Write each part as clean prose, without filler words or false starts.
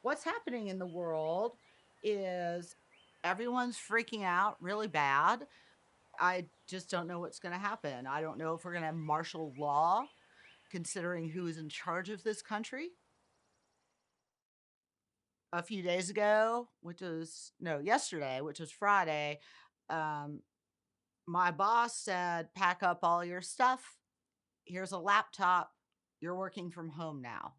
what's happening in the world is everyone's freaking out really bad. I just don't know what's going to happen. I don't know if we're going to have martial law, considering who is in charge of this country. A few days ago, which was no, yesterday, which was Friday, um, my boss said, pack up all your stuff. Here's a laptop. You're working from home now.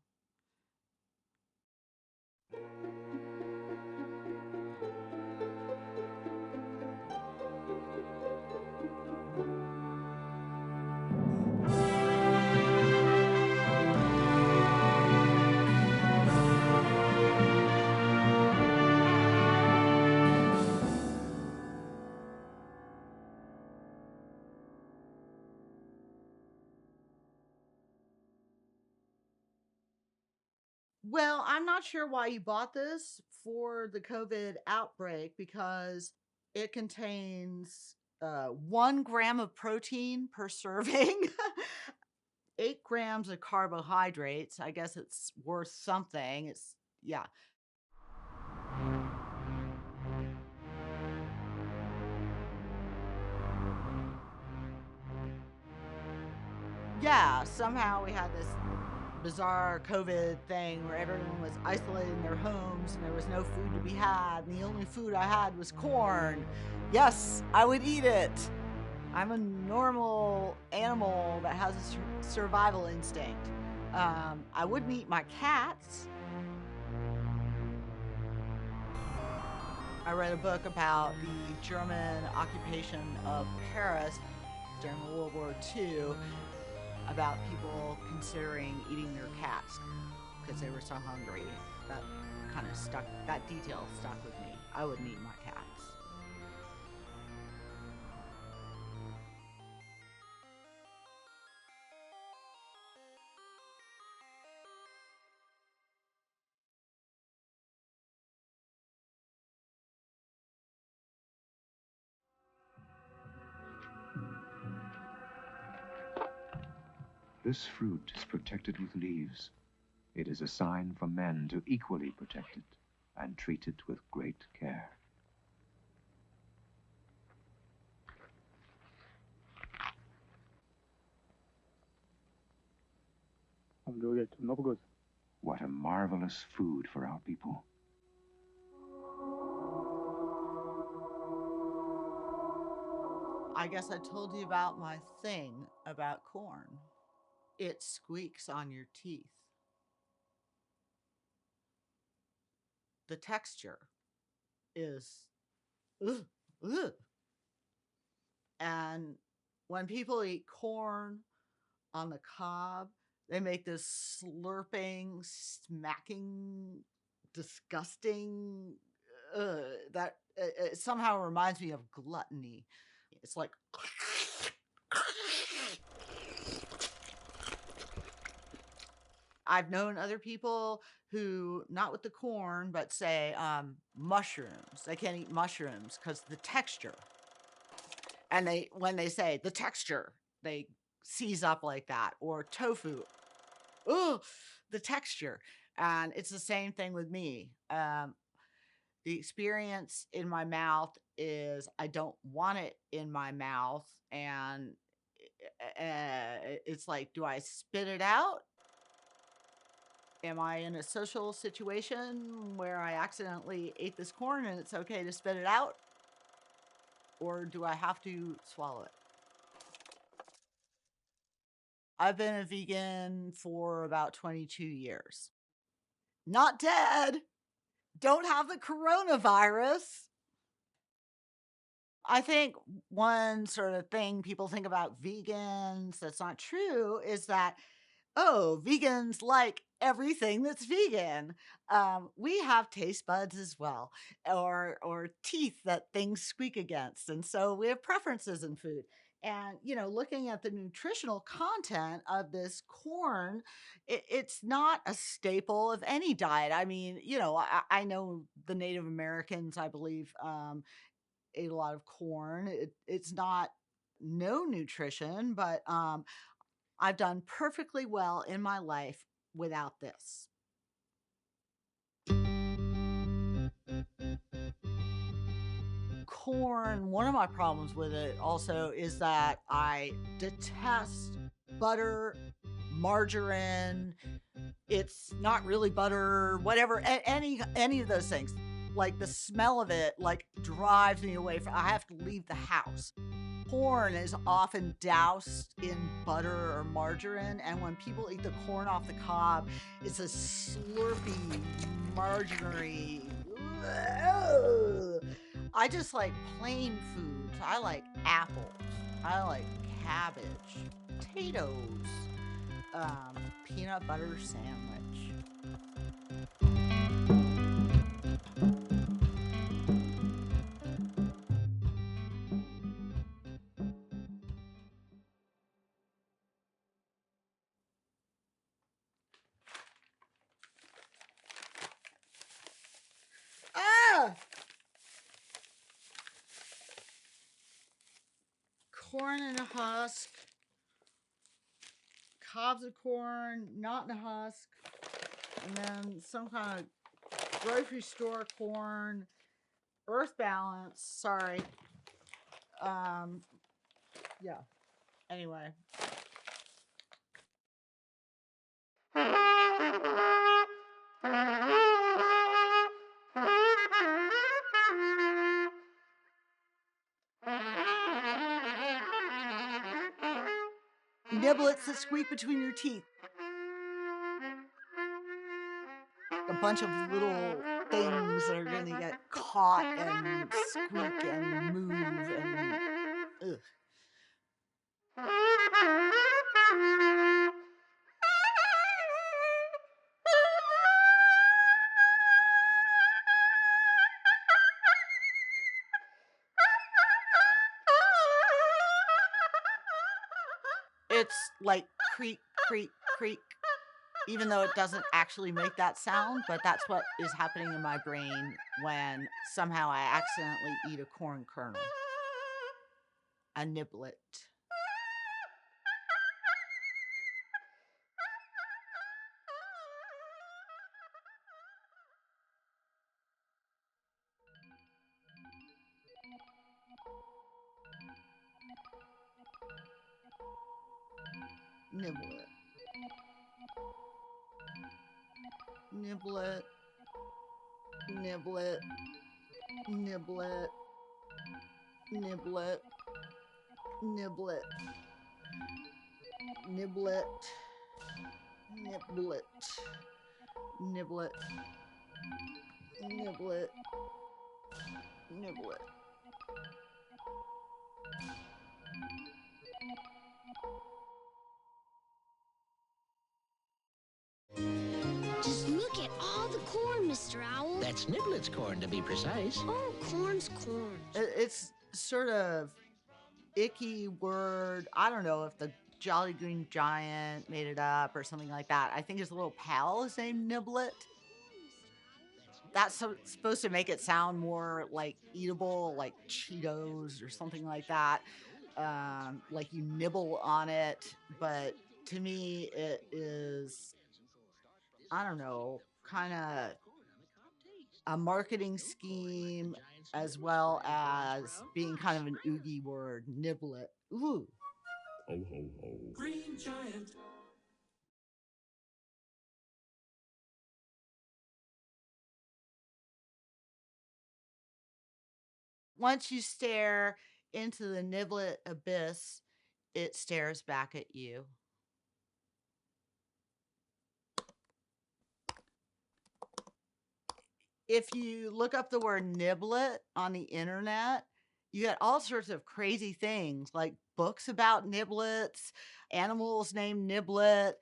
Well, I'm not sure why you bought this for the COVID outbreak because it contains 1 gram of protein per serving, 8 grams of carbohydrates. I guess it's worth something. Yeah. Yeah, somehow we had this bizarre COVID thing where everyone was isolated in their homes and there was no food to be had. And the only food I had was corn. Yes, I would eat it. I'm a normal animal that has a survival instinct. I wouldn't eat my cats. I read a book about the German occupation of Paris during World War II about people considering eating their cats because they were so hungry. That kind of stuck, that detail stuck with me. I wouldn't eat my cats. This fruit is protected with leaves. It is a sign for men to equally protect it and treat it with great care. What a marvelous food for our people. I guess I told you about my thing about corn. It squeaks on your teeth. The texture is ugh, ugh. And when people eat corn on the cob, they make this slurping, smacking, disgusting. That it somehow reminds me of gluttony. It's like I've known other people who, not with the corn, but say mushrooms. They can't eat mushrooms because the texture. And when they say the texture, they seize up like that. Or tofu, oh, the texture. And it's the same thing with me. The experience in my mouth is I don't want it in my mouth. And it's like, do I spit it out? Am I in a social situation where I accidentally ate this corn and it's okay to spit it out? Or do I have to swallow it? I've been a vegan for about 22 years. Not dead. Don't have the coronavirus. I think one sort of thing people think about vegans that's not true is that, oh, vegans like everything that's vegan. We have taste buds as well, or teeth that things squeak against, and so we have preferences in food. And looking at the nutritional content of this corn, it's not a staple of any diet. I mean, I know the Native Americans, I believe, ate a lot of corn. It's not no nutrition, but I've done perfectly well in my life without this. corn, one of my problems with it also is that I detest butter, margarine. It's not really butter, whatever, any of those things. Like the smell of it like drives me away from I have to leave the house. Corn is often doused in butter or margarine, and when people eat the corn off the cob, it's a slurpy, margarine. I just like plain foods. I like apples. I like cabbage, potatoes, peanut butter sandwich. Ah! Corn in a husk, cobs of corn, not in a husk, and then some kind of grocery store corn, Earth Balance. Sorry. Yeah. Anyway. Niblets that squeak between your teeth. A bunch of little things that are gonna get caught and squeak and move and ugh. It's like creak, creak, creak, even though it doesn't actually make that sound, but that's what is happening in my brain when somehow I accidentally eat a corn kernel. A niblet. Niblet. Niblet. Niblet. Niblet. Niblet. Niblet. Niblet. Niblet. Niblet. Niblet. Niblet. Just look at all the corn, Mr. Owl. That's Niblet's corn, to be precise. Oh, corn's corn. It's sort of icky word. I don't know if the Jolly Green Giant made it up or something like that. I think his little pal is named Niblet. That's supposed to make it sound more like eatable, like Cheetos or something like that. Like you nibble on it. But to me, it is, I don't know, kind of a marketing scheme as well as being kind of an oogie word, niblet. Ooh. Ho, ho, ho. Green Giant. Once you stare into the niblet abyss, it stares back at you. If you look up the word niblet on the internet, you get all sorts of crazy things like books about niblets, animals named Niblet.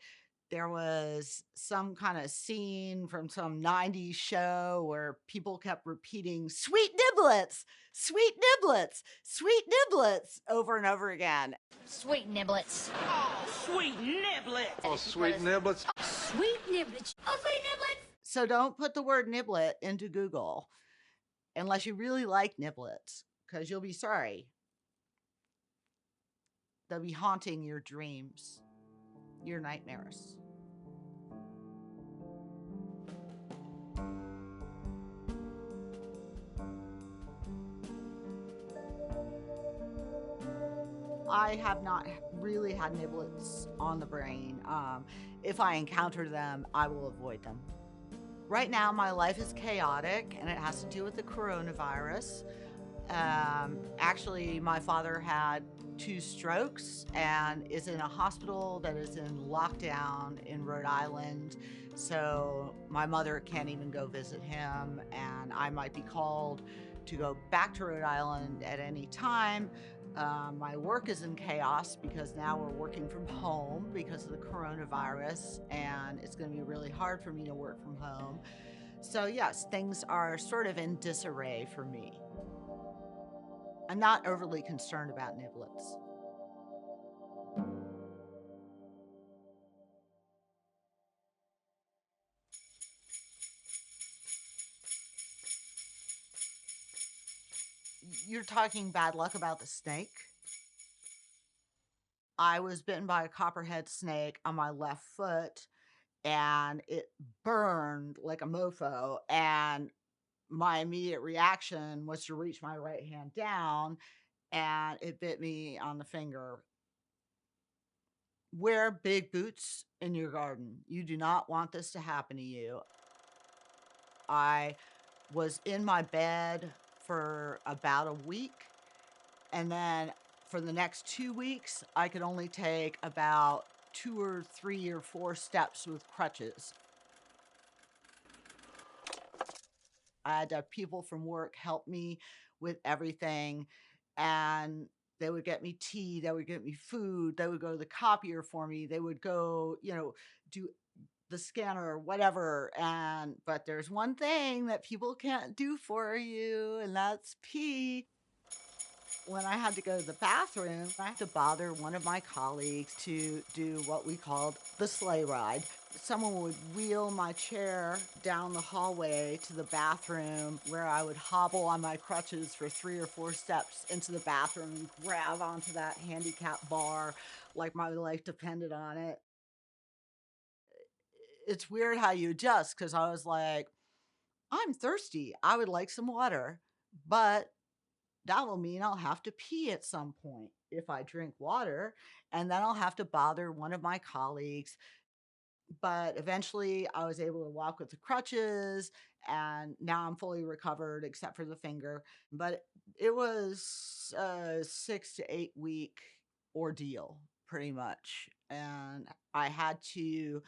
There was some kind of scene from some 90s show where people kept repeating sweet niblets, sweet niblets, sweet niblets over and over again. Sweet niblets. Oh, sweet niblet. Oh, sweet niblets. Sweet niblets. Oh, sweet niblets. So don't put the word niblet into Google unless you really like niblets, because you'll be sorry. They'll be haunting your dreams, your nightmares. I have not really had niblets on the brain. If I encounter them, I will avoid them. Right now, my life is chaotic, and it has to do with the coronavirus. Actually, my father had 2 strokes and is in a hospital that is in lockdown in Rhode Island. So my mother can't even go visit him, and I might be called to go back to Rhode Island at any time. My work is in chaos because now we're working from home because of the coronavirus, and it's going to be really hard for me to work from home. So, yes, things are sort of in disarray for me. I'm not overly concerned about niblets. You're talking bad luck about the snake? I was bitten by a copperhead snake on my left foot, and it burned like a mofo, and my immediate reaction was to reach my right hand down, and it bit me on the finger. Wear big boots in your garden. You do not want this to happen to you. I was in my bed for about a week, and then for the next 2 weeks, I could only take about 2 or 3 or 4 steps with crutches. I had to have people from work help me with everything, and they would get me tea, they would get me food, they would go to the copier for me, they would go, do the scanner or whatever. But there's one thing that people can't do for you, and that's pee. When I had to go to the bathroom, I had to bother one of my colleagues to do what we called the sleigh ride. Someone would wheel my chair down the hallway to the bathroom, where I would hobble on my crutches for 3 or 4 steps into the bathroom and grab onto that handicap bar like my life depended on it. It's weird how you adjust, because I was like, I'm thirsty. I would like some water, but that will mean I'll have to pee at some point if I drink water, and then I'll have to bother one of my colleagues. But eventually, I was able to walk with the crutches, and now I'm fully recovered except for the finger. But it was a 6 to 8 week ordeal, pretty much. And I had to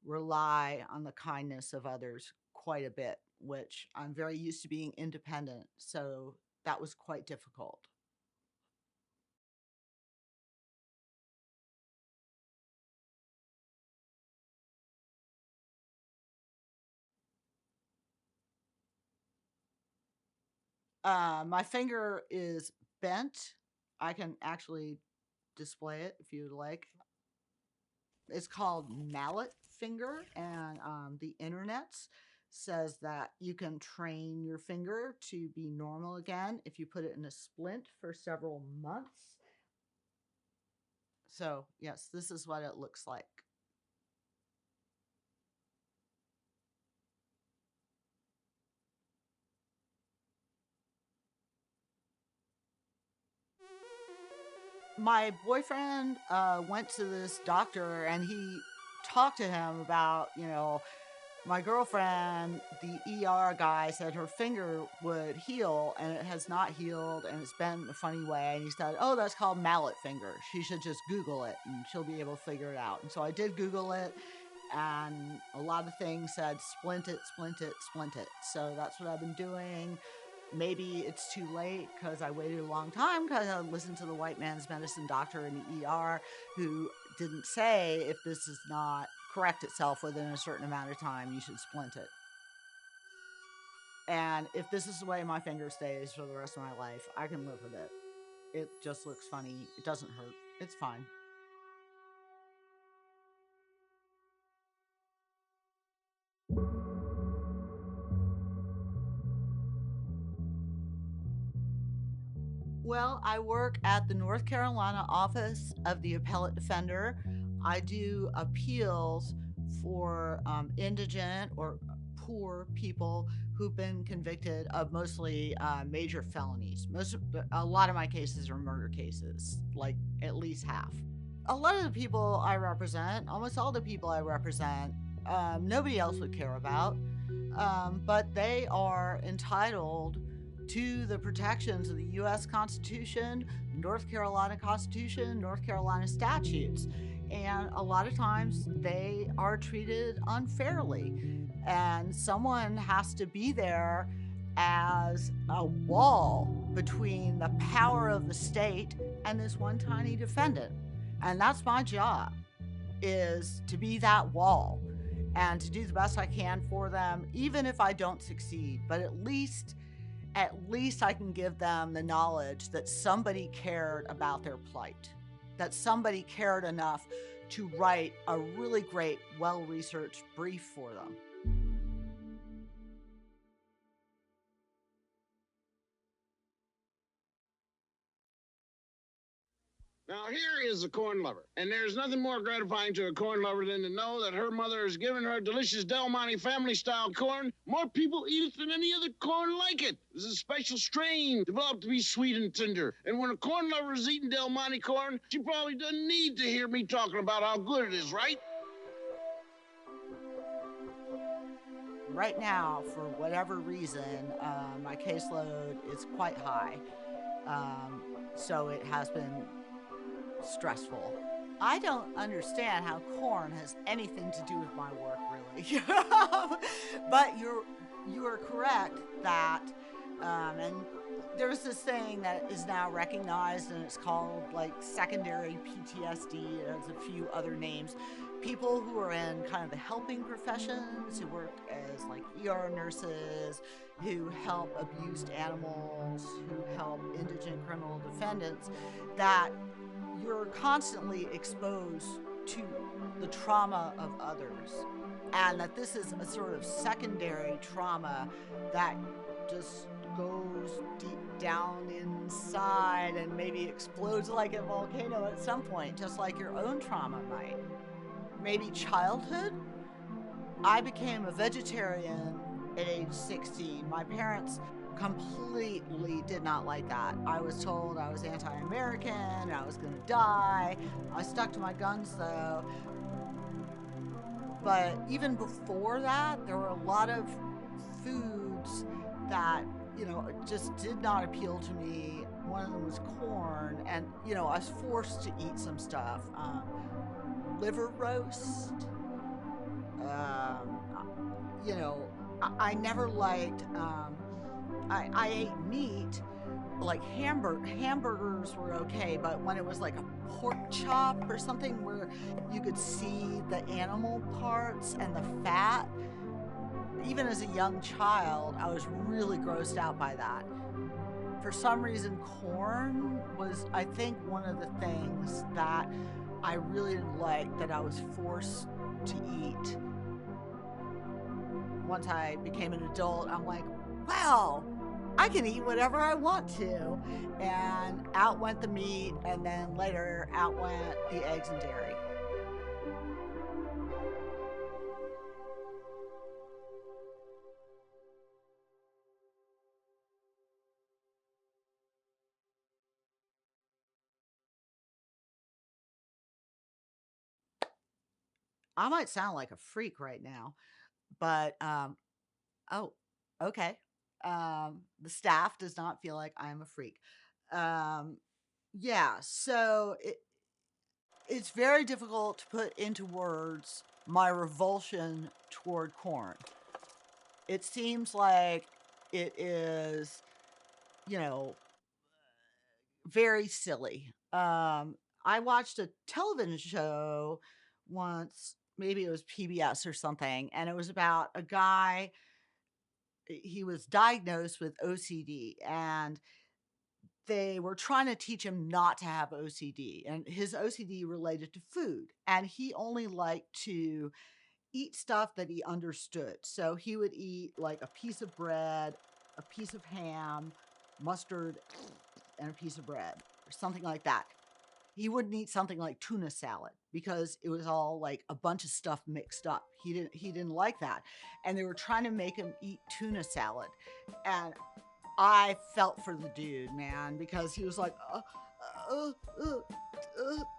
rely on the kindness of others quite a bit, which I'm very used to being independent. So that was quite difficult. My finger is bent. I can actually display it if you'd like. It's called mallet finger, and the internet says that you can train your finger to be normal again if you put it in a splint for several months. So, yes, this is what it looks like. My boyfriend went to this doctor, and he talked to him about, my girlfriend, the ER guy said her finger would heal, and it has not healed, and it's been a funny way. And he said, oh, that's called mallet finger. She should just Google it, and she'll be able to figure it out. And so I did Google it, and a lot of things said splint it, splint it, splint it. So that's what I've been doing. Maybe it's too late because I waited a long time, because I listened to the white man's medicine doctor in the ER who didn't say, if this does not correct itself within a certain amount of time, you should splint it. And if this is the way my finger stays for the rest of my life, I can live with it. It just looks funny. It doesn't hurt. It's fine. Well, I work at the North Carolina office of the appellate defender. I do appeals for indigent or poor people who've been convicted of mostly major felonies. A lot of my cases are murder cases, like at least half. A lot of the people I represent, almost all the people I represent, nobody else would care about, but they are entitled to the protections of the U.S. Constitution, North Carolina Constitution, North Carolina statutes. And a lot of times they are treated unfairly. And someone has to be there as a wall between the power of the state and this one tiny defendant. And that's my job, is to be that wall and to do the best I can for them, even if I don't succeed. But at least I can give them the knowledge that somebody cared about their plight, that somebody cared enough to write a really great, well-researched brief for them. Now, here is a corn lover, and there's nothing more gratifying to a corn lover than to know that her mother has given her delicious Del Monte family-style corn. More people eat it than any other corn like it. This is a special strain developed to be sweet and tender. And when a corn lover is eating Del Monte corn, she probably doesn't need to hear me talking about how good it is, right? Right now, for whatever reason, my caseload is quite high. So it has been stressful. I don't understand how corn has anything to do with my work, really. But you are correct that, and there's this thing that is now recognized, and it's called like secondary PTSD. It has a few other names. People who are in kind of the helping professions, who work as like ER nurses, who help abused animals, who help indigent criminal defendants, that you're constantly exposed to the trauma of others, and that this is a sort of secondary trauma that just goes deep down inside and maybe explodes like a volcano at some point, just like your own trauma might. Maybe childhood. I became a vegetarian at age 16. My parents completely did not like that. I was told I was anti-American, I was gonna die. I stuck to my guns though. But even before that, there were a lot of foods that, just did not appeal to me. One of them was corn, and, I was forced to eat some stuff. Liver roast. I never liked, I ate meat, like hamburgers were okay, but when it was like a pork chop or something where you could see the animal parts and the fat, even as a young child, I was really grossed out by that. For some reason, corn was, I think, one of the things that I really didn't like, that I was forced to eat. Once I became an adult, I'm like, wow, I can eat whatever I want to. And out went the meat, and then later out went the eggs and dairy. I might sound like a freak right now, but oh, okay. The staff does not feel like I'm a freak. Yeah, so it's very difficult to put into words my revulsion toward corn. It seems like it is, you know, very silly. I watched a television show once, maybe it was PBS or something, and it was about a guy. He was diagnosed with OCD, and they were trying to teach him not to have OCD, and his OCD related to food, and he only liked to eat stuff that he understood. So he would eat like a piece of bread, a piece of ham, mustard, and a piece of bread, or something like that. he wouldn't eat something like tuna salad because it was all like a bunch of stuff mixed up. He didn't like that. And they were trying to make him eat tuna salad. And I felt for the dude, man, because he was like,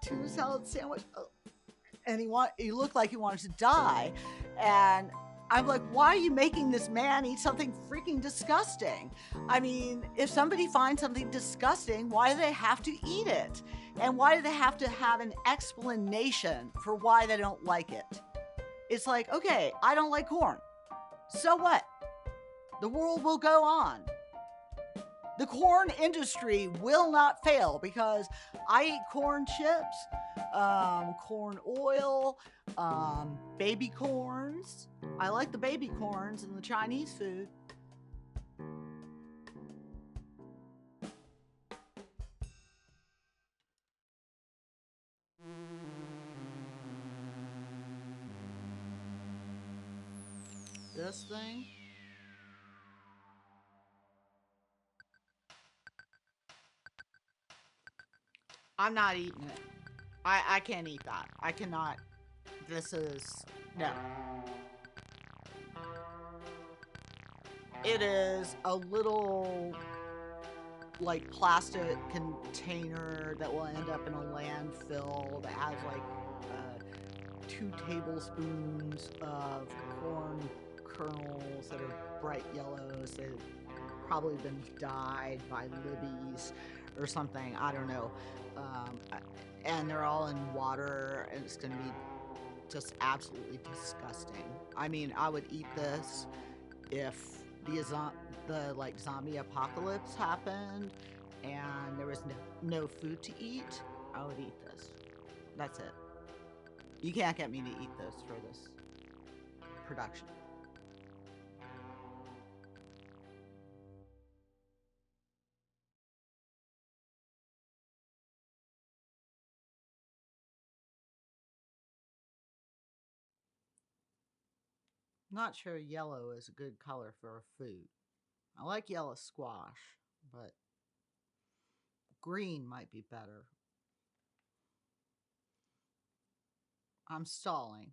tuna salad sandwich. And he looked like he wanted to die. And I'm like, why are you making this man eat something freaking disgusting? I mean, if somebody finds something disgusting, why do they have to eat it? And why do they have to have an explanation for why they don't like it? It's like, okay, I don't like corn. So what? The world will go on. The corn industry will not fail because I eat corn chips, corn oil, baby corns. I like the baby corns in the Chinese food. This thing. I'm not eating it. I can't eat that. I cannot. This is, no. It is a little, like, plastic container that will end up in a landfill that has, like, 2 tablespoons of corn kernels that are bright yellows. They've probably been dyed by Libby's or something. I don't know. And they're all in water, and it's going to be just absolutely disgusting. I mean, I would eat this if the like zombie apocalypse happened and there was no food to eat. I would eat this. That's it. You can't get me to eat this for this production. Not sure yellow is a good color for a food. I like yellow squash, but green might be better. I'm stalling.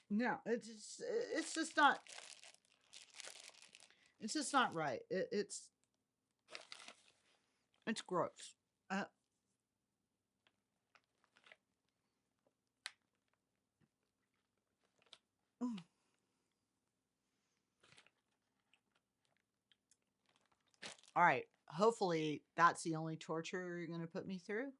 No, it's just not. It's just not right. It's gross. All right. Hopefully that's the only torture you're going to put me through.